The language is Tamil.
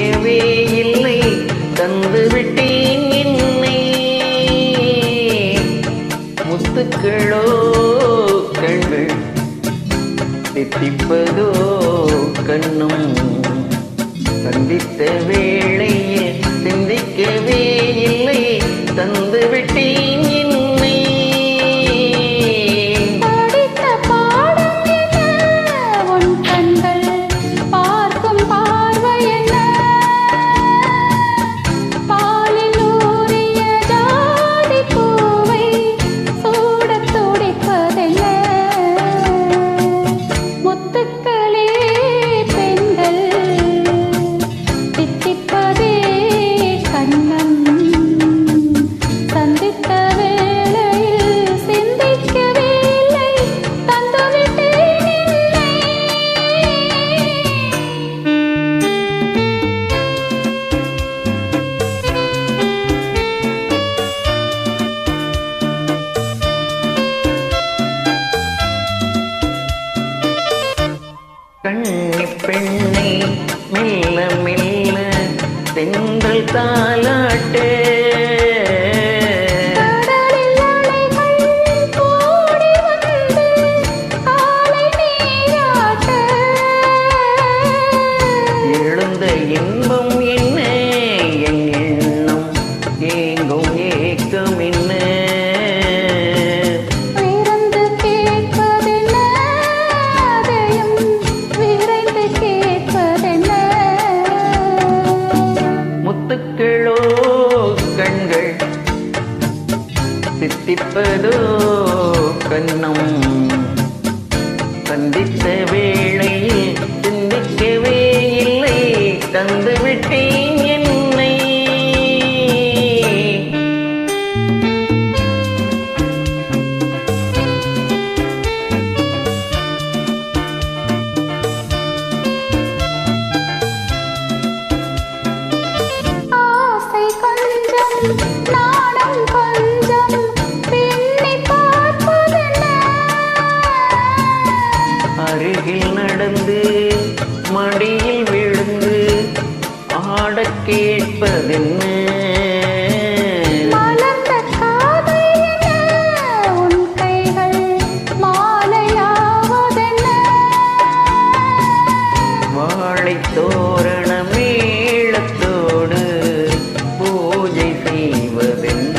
சிந்திக்கவே இல்லை தந்து விட்டேன் என்னை. முத்துக்களோ கண்கள் தித்திப்பதோ கண்ணும் சந்தித்த வேளையில் சிந்திக்கவே இல்லை தந்து விட்டேன் என்னை. கண்ணி பெண்ணை மெல்ல மெல்ல தென்றல் தாலாட்டு. எழுந்த இன்பம் என்ன என் எண்ணம் ஏங்கும் ஏக்கம் என்ன. முத்துக்களோ கண்கள் தித்திப்பதோ கண்ணம் சந்தித்த வேளையில் சிந்திக்கவே இல்லை தந்து விட்டேன் என்னை. அருகில் நடந்து மடியில் விழுந்து ஆடக் கேட்பதென்ன. வாழைத் தோரண மேளத்தோடு பூஜை செய்வதென்ன.